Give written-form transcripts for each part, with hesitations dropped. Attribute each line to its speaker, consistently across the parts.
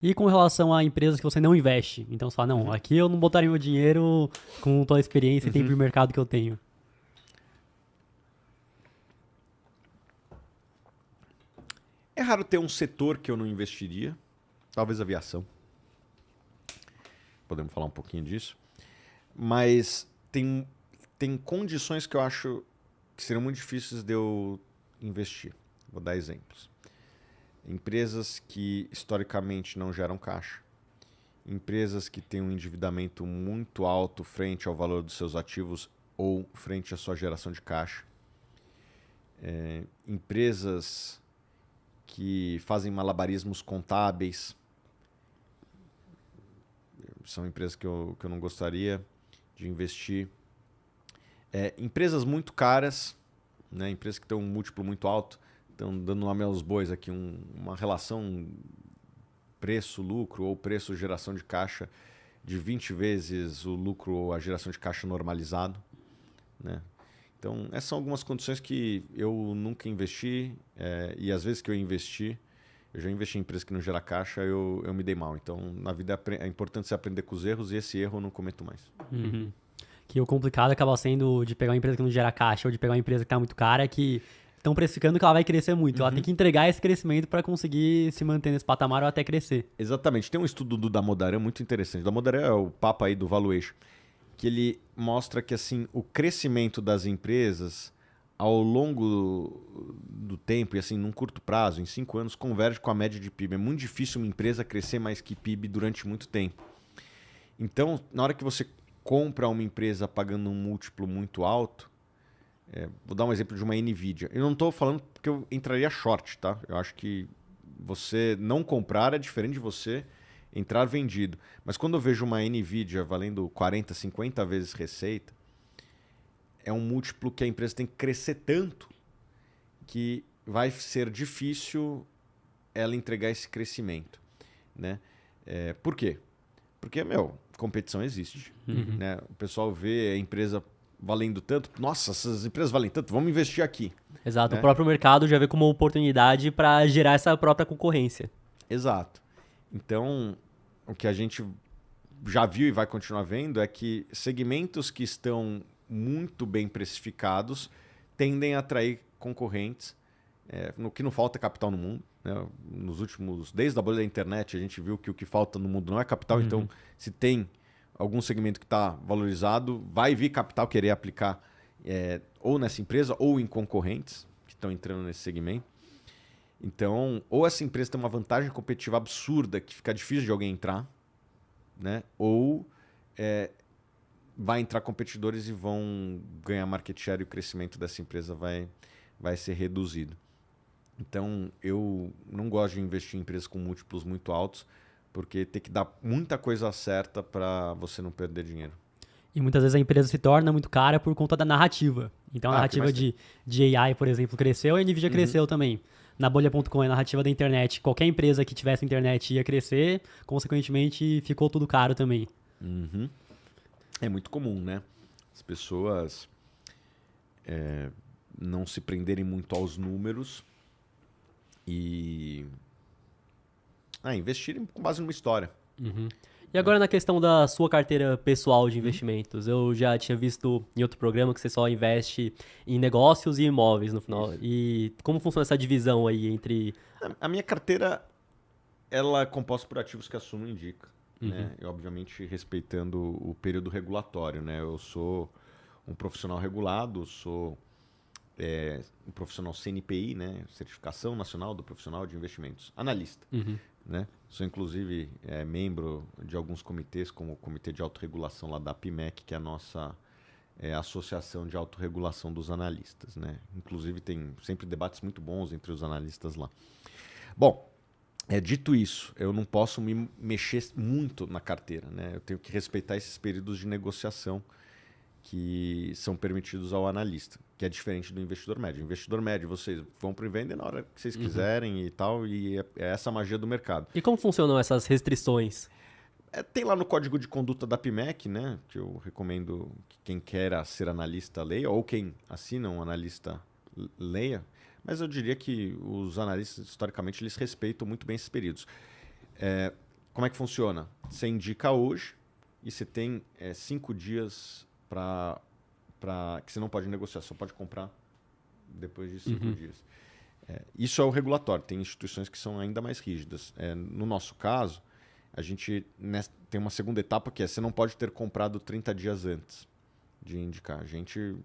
Speaker 1: E com relação a empresas que você não investe? Então, você fala, não, aqui eu não botaria meu dinheiro com toda a experiência e tempo de mercado que eu tenho.
Speaker 2: É raro ter um setor que eu não investiria. Talvez aviação. Podemos falar um pouquinho disso. Mas tem condições que eu acho que seriam muito difíceis de eu investir. Vou dar exemplos. Empresas que historicamente não geram caixa. Empresas que têm um endividamento muito alto frente ao valor dos seus ativos ou frente à sua geração de caixa. Empresas que fazem malabarismos contábeis. São empresas que eu não gostaria de investir. Empresas muito caras, né? Empresas que têm um múltiplo muito alto. Estão dando nome aos bois aqui, uma relação preço-lucro ou preço-geração de caixa de 20 vezes o lucro ou a geração de caixa normalizado, né? Então, essas são algumas condições que eu nunca investi e às vezes que eu investi, eu já investi em empresas que não geram caixa, eu me dei mal. Então, na vida é importante você aprender com os erros e esse erro eu não cometo mais.
Speaker 1: Que o complicado acaba sendo de pegar uma empresa que não gera caixa ou de pegar uma empresa que tá muito cara, que estão precificando que ela vai crescer muito. Ela tem que entregar esse crescimento para conseguir se manter nesse patamar ou até crescer.
Speaker 2: Exatamente. Tem um estudo do Damodaran muito interessante. O Damodaran é o papa aí do valuation, que ele mostra que assim o crescimento das empresas ao longo do tempo, e assim num curto prazo, em 5 anos, converge com a média de PIB. É muito difícil uma empresa crescer mais que PIB durante muito tempo. Então, na hora que você compra uma empresa pagando um múltiplo muito alto, vou dar um exemplo de uma Nvidia. Eu não estou falando porque eu entraria short, tá? Eu acho que você não comprar é diferente de você entrar vendido. Mas quando eu vejo uma Nvidia valendo 40, 50 vezes receita, é um múltiplo que a empresa tem que crescer tanto que vai ser difícil ela entregar esse crescimento, né? Por quê? Porque, competição existe, né? O pessoal vê a empresa valendo tanto, nossa, essas empresas valem tanto, vamos investir aqui.
Speaker 1: Exato, o
Speaker 2: Né?
Speaker 1: próprio mercado já vê como uma oportunidade para gerar essa própria concorrência.
Speaker 2: Exato. Então, o que a gente já viu e vai continuar vendo é que segmentos que estão muito bem precificados tendem a atrair concorrentes. No que não falta é capital no mundo. Né? Nos últimos, desde a bolha da internet, a gente viu que o que falta no mundo não é capital. Então, se tem algum segmento que está valorizado, vai vir capital querer aplicar ou nessa empresa ou em concorrentes que estão entrando nesse segmento. Então, ou essa empresa tem uma vantagem competitiva absurda que fica difícil de alguém entrar, né? Ou vai entrar competidores e vão ganhar market share e o crescimento dessa empresa vai ser reduzido. Então, eu não gosto de investir em empresas com múltiplos muito altos, porque tem que dar muita coisa certa para você não perder dinheiro.
Speaker 1: E muitas vezes a empresa se torna muito cara por conta da narrativa. Então a narrativa de AI, por exemplo, cresceu e a Nvidia cresceu também. Na bolha.com, a narrativa da internet, qualquer empresa que tivesse internet ia crescer, consequentemente ficou tudo caro também.
Speaker 2: É muito comum, né? As pessoas não se prenderem muito aos números e investirem com base numa história.
Speaker 1: E agora na questão da sua carteira pessoal de investimentos, eu já tinha visto em outro programa que você só investe em negócios e imóveis no final. E como funciona essa divisão aí entre...
Speaker 2: A minha carteira ela é composta por ativos que a Suno indica, né? E, obviamente, respeitando o período regulatório, né? Eu sou um profissional regulado, sou um profissional CNPI, né? Certificação Nacional do Profissional de Investimentos, analista. Né? Sou, inclusive, membro de alguns comitês, como o Comitê de Autorregulação lá da PMEC, que é a nossa Associação de Autorregulação dos Analistas. Né? Inclusive, tem sempre debates muito bons entre os analistas lá. Bom, dito isso, eu não posso me mexer muito na carteira. Né? Eu tenho que respeitar esses períodos de negociação que são permitidos ao analista, que é diferente do investidor médio. O investidor médio, vocês vão para o vender na hora que vocês quiserem e tal, e é essa a magia do mercado.
Speaker 1: E como funcionam essas restrições?
Speaker 2: Tem lá no código de conduta da PMEC, né, que eu recomendo que quem queira ser analista leia, ou quem assina um analista leia, mas eu diria que os analistas, historicamente, eles respeitam muito bem esses períodos. como é que funciona? Você indica hoje e você tem 5 dias que você não pode negociar, só pode comprar depois de 5 dias. Isso é o regulatório. Tem instituições que são ainda mais rígidas. No nosso caso, a gente tem uma segunda etapa que você não pode ter comprado 30 dias antes de indicar. A gente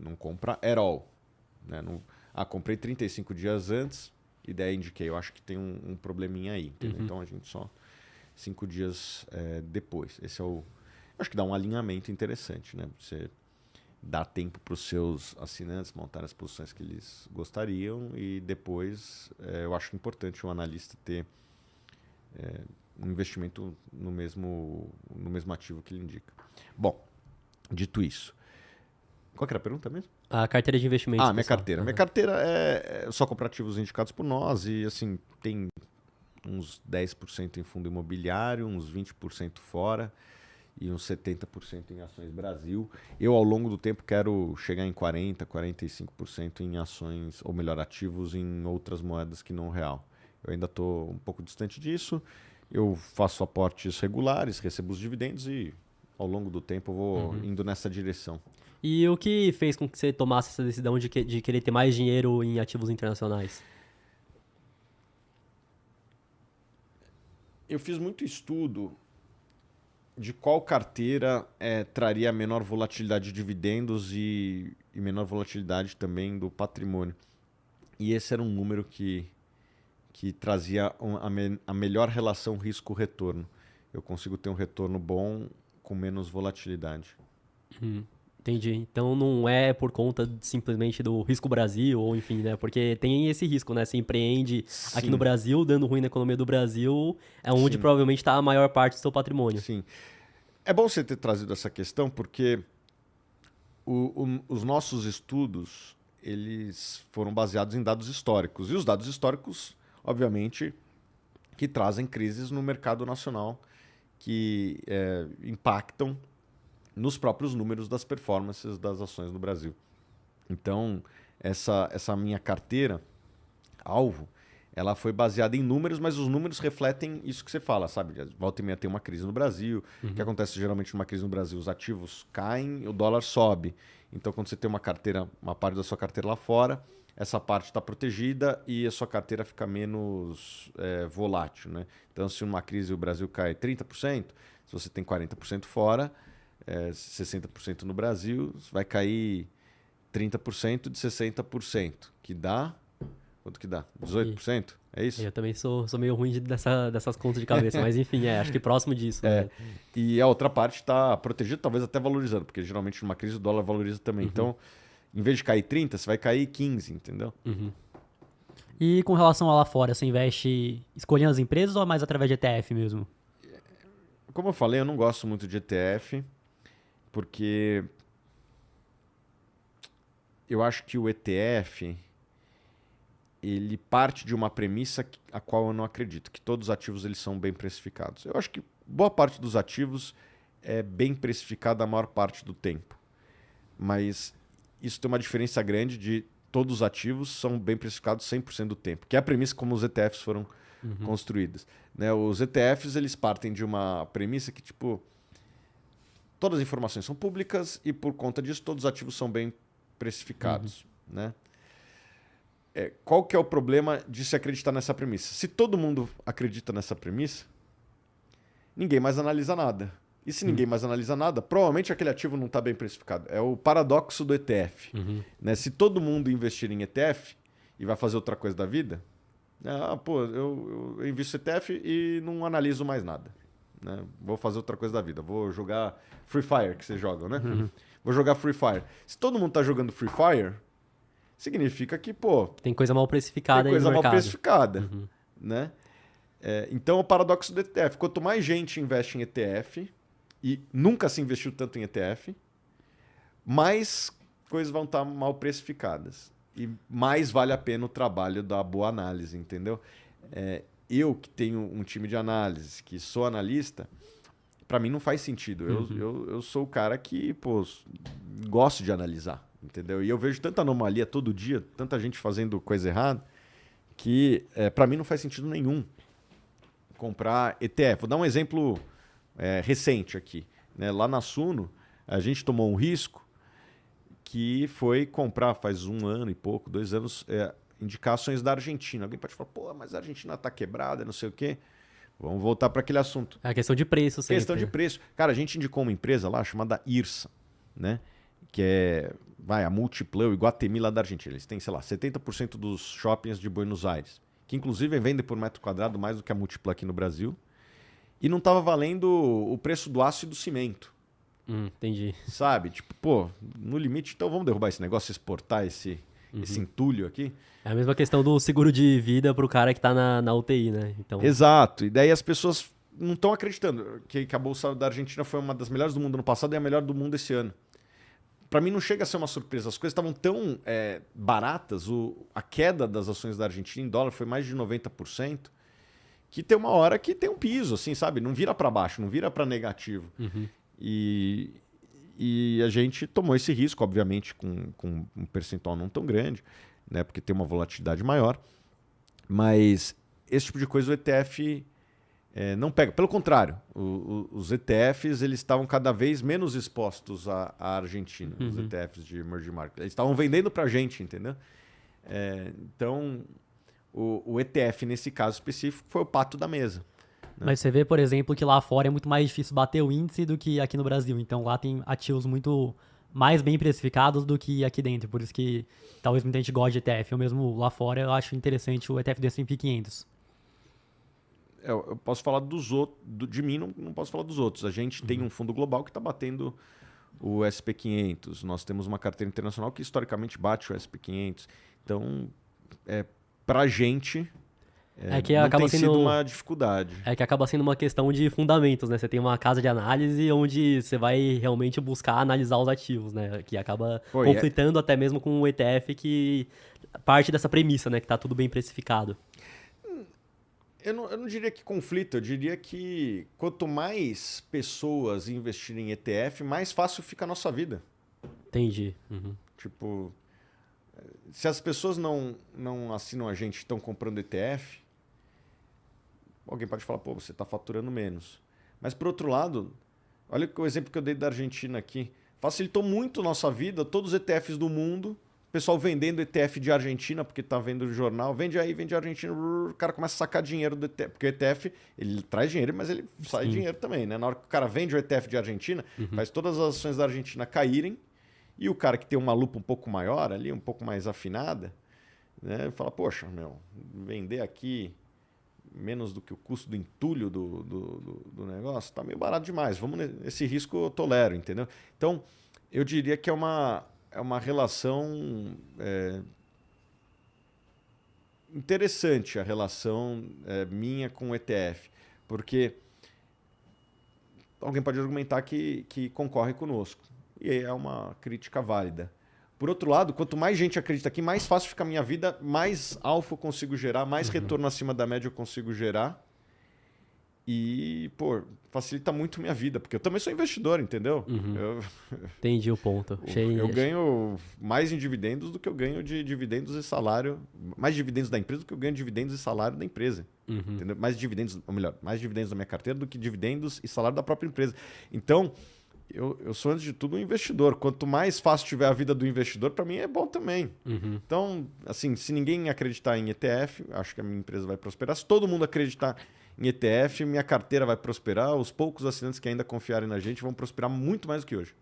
Speaker 2: não compra at all. Né? Comprei 35 dias antes e daí indiquei. Eu acho que tem um probleminha aí. Então a gente só 5 dias depois. Esse é acho que dá um alinhamento interessante, né? Você dá tempo para os seus assinantes montar as posições que eles gostariam e depois eu acho importante o analista ter um investimento no mesmo ativo que ele indica. Bom, dito isso, qual que era a pergunta mesmo?
Speaker 1: A carteira de investimentos.
Speaker 2: Minha carteira. Minha carteira é só comprar ativos indicados por nós e assim tem uns 10% em fundo imobiliário, uns 20% fora e uns 70% em ações Brasil. Eu, ao longo do tempo, quero chegar em 40%, 45% em ações, ou melhor, ativos em outras moedas que não real. Eu ainda estou um pouco distante disso. Eu faço aportes regulares, recebo os dividendos e, ao longo do tempo, eu vou indo nessa direção.
Speaker 1: E o que fez com que você tomasse essa decisão de querer ter mais dinheiro em ativos internacionais?
Speaker 2: Eu fiz muito estudo de qual carteira traria menor volatilidade de dividendos e menor volatilidade também do patrimônio. E esse era um número que trazia a melhor relação risco-retorno. Eu consigo ter um retorno bom com menos volatilidade.
Speaker 1: Entendi. Então não é por conta simplesmente do risco Brasil, ou enfim, né? Porque tem esse risco, né? Você empreende aqui no Brasil, dando ruim na economia do Brasil, é onde provavelmente está a maior parte do seu patrimônio.
Speaker 2: Sim. É bom você ter trazido essa questão, porque os nossos estudos eles foram baseados em dados históricos. E os dados históricos, obviamente, que trazem crises no mercado nacional que impactam nos próprios números das performances das ações no Brasil. Então, essa minha carteira, alvo, ela foi baseada em números, mas os números refletem isso que você fala, sabe? Volta e meia tem uma crise no Brasil. O que acontece geralmente numa crise no Brasil? Os ativos caem, o dólar sobe. Então, quando você tem uma carteira, uma parte da sua carteira lá fora, essa parte está protegida e a sua carteira fica menos volátil, né? Então, se numa crise o Brasil cai 30%, se você tem 40% fora, 60% no Brasil, vai cair 30% de 60%, que dá... Quanto que dá? 18%? É isso?
Speaker 1: Eu também sou meio ruim dessas contas de cabeça, mas enfim, acho que próximo disso. Né?
Speaker 2: E a outra parte está protegida, talvez até valorizando, porque geralmente numa crise o dólar valoriza também. Então, em vez de cair 30%, você vai cair 15%, entendeu?
Speaker 1: E com relação a lá fora, você investe escolhendo as empresas ou é mais através de ETF mesmo?
Speaker 2: Como eu falei, eu não gosto muito de ETF, porque eu acho que o ETF... ele parte de uma premissa a qual eu não acredito, que todos os ativos eles são bem precificados. Eu acho que boa parte dos ativos é bem precificada a maior parte do tempo. Mas isso tem uma diferença grande de todos os ativos são bem precificados 100% do tempo, que é a premissa como os ETFs foram construídos. Né? Os ETFs eles partem de uma premissa que, tipo, todas as informações são públicas e por conta disso todos os ativos são bem precificados. Né? Qual que é o problema de se acreditar nessa premissa? Se todo mundo acredita nessa premissa, ninguém mais analisa nada. E se ninguém mais analisa nada, provavelmente aquele ativo não está bem precificado. É o paradoxo do ETF. Né? Se todo mundo investir em ETF e vai fazer outra coisa da vida, eu invisto em ETF e não analiso mais nada. Né? Vou fazer outra coisa da vida. Vou jogar Free Fire, que vocês jogam, né? Vou jogar Free Fire. Se todo mundo está jogando Free Fire... significa que,
Speaker 1: tem coisa mal precificada aí no mercado.
Speaker 2: Tem coisa mal precificada, né? Então, é o paradoxo do ETF. Quanto mais gente investe em ETF, e nunca se investiu tanto em ETF, mais coisas vão estar mal precificadas. E mais vale a pena o trabalho da boa análise, entendeu? Eu que tenho um time de análise, que sou analista, para mim não faz sentido. Eu sou o cara que, gosto de analisar. Entendeu? E eu vejo tanta anomalia todo dia, tanta gente fazendo coisa errada, que para mim não faz sentido nenhum comprar ETF. Vou dar um exemplo recente aqui. Né? Lá na Suno, a gente tomou um risco que foi comprar faz 1 ano e pouco, 2 anos, indicações da Argentina. Alguém pode falar, pô, mas a Argentina está quebrada, não sei o quê. Vamos voltar para aquele assunto.
Speaker 1: É a questão de preço sempre.
Speaker 2: Questão de preço. Cara, a gente indicou uma empresa lá chamada IRSA, né? Que é a Multiplan, o Iguatemi lá da Argentina. Eles têm, sei lá, 70% dos shoppings de Buenos Aires, que inclusive vendem por metro quadrado mais do que a Multiplan aqui no Brasil. E não estava valendo o preço do aço e do cimento.
Speaker 1: Entendi.
Speaker 2: Sabe? Tipo, pô, no limite, então vamos derrubar esse negócio, exportar esse entulho aqui.
Speaker 1: É a mesma questão do seguro de vida pro cara que tá na UTI, né? Então...
Speaker 2: Exato. E daí as pessoas não estão acreditando que a Bolsa da Argentina foi uma das melhores do mundo ano passado e a melhor do mundo esse ano. Para mim não chega a ser uma surpresa. As coisas estavam tão baratas, a queda das ações da Argentina em dólar foi mais de 90%, que tem uma hora que tem um piso, assim, sabe? Não vira para baixo, não vira para negativo. E a gente tomou esse risco, obviamente, com um percentual não tão grande, né? Porque tem uma volatilidade maior. Mas esse tipo de coisa o ETF não pega. Pelo contrário, os ETFs eles estavam cada vez menos expostos à Argentina, os ETFs de emerging market. Eles estavam vendendo para a gente, entendeu? Então, o ETF, nesse caso específico, foi o pato da mesa. Né?
Speaker 1: Mas você vê, por exemplo, que lá fora é muito mais difícil bater o índice do que aqui no Brasil. Então lá tem ativos muito mais bem precificados do que aqui dentro. Por isso que talvez muita gente goste de ETF. Eu mesmo lá fora eu acho interessante o ETF do S&P 500.
Speaker 2: Eu posso falar dos outros, de mim não posso falar dos outros. A gente tem um fundo global que está batendo o SP 500. Nós temos uma carteira internacional que historicamente bate o SP 500. Então, para a gente,
Speaker 1: que
Speaker 2: não
Speaker 1: acaba
Speaker 2: tem sido uma dificuldade.
Speaker 1: É que acaba sendo uma questão de fundamentos, né? Você tem uma casa de análise onde você vai realmente buscar analisar os ativos, né? Que acaba conflitando até mesmo com o ETF que parte dessa premissa, né? Que está tudo bem precificado.
Speaker 2: Eu não diria que conflito, eu diria que quanto mais pessoas investirem em ETF, mais fácil fica a nossa vida.
Speaker 1: Entendi.
Speaker 2: Tipo, se as pessoas não assinam a gente e estão comprando ETF, alguém pode falar, pô, você está faturando menos. Mas, por outro lado, olha o exemplo que eu dei da Argentina aqui. Facilitou muito a nossa vida, todos os ETFs do mundo, o pessoal vendendo ETF de Argentina, porque está vendo o jornal, vende aí, vende Argentina, o cara começa a sacar dinheiro do ETF, porque o ETF, ele traz dinheiro, mas ele sai dinheiro também, né? Na hora que o cara vende o ETF de Argentina, faz todas as ações da Argentina caírem, e o cara que tem uma lupa um pouco maior ali, um pouco mais afinada, né, fala, poxa, vender aqui menos do que o custo do entulho do negócio, tá meio barato demais. Esse risco eu tolero, entendeu? Então, eu diria que é uma relação interessante, a relação minha com o ETF, porque alguém pode argumentar que concorre conosco, e é uma crítica válida. Por outro lado, quanto mais gente acredita aqui, mais fácil fica a minha vida, mais alfa eu consigo gerar, mais retorno acima da média eu consigo gerar. E, pô, facilita muito a minha vida, porque eu também sou investidor, entendeu?
Speaker 1: Entendi o ponto.
Speaker 2: Eu ganho mais em dividendos do que eu ganho de dividendos e salário, mais dividendos da empresa do que eu ganho de dividendos e salário da empresa. Entendeu? Mais dividendos, ou melhor, mais dividendos da minha carteira do que dividendos e salário da própria empresa. Então, eu sou, antes de tudo, um investidor. Quanto mais fácil tiver a vida do investidor, para mim é bom também. Então, assim, se ninguém acreditar em ETF, acho que a minha empresa vai prosperar. Se todo mundo acreditar em ETF, minha carteira vai prosperar. Os poucos assinantes que ainda confiarem na gente vão prosperar muito mais do que hoje.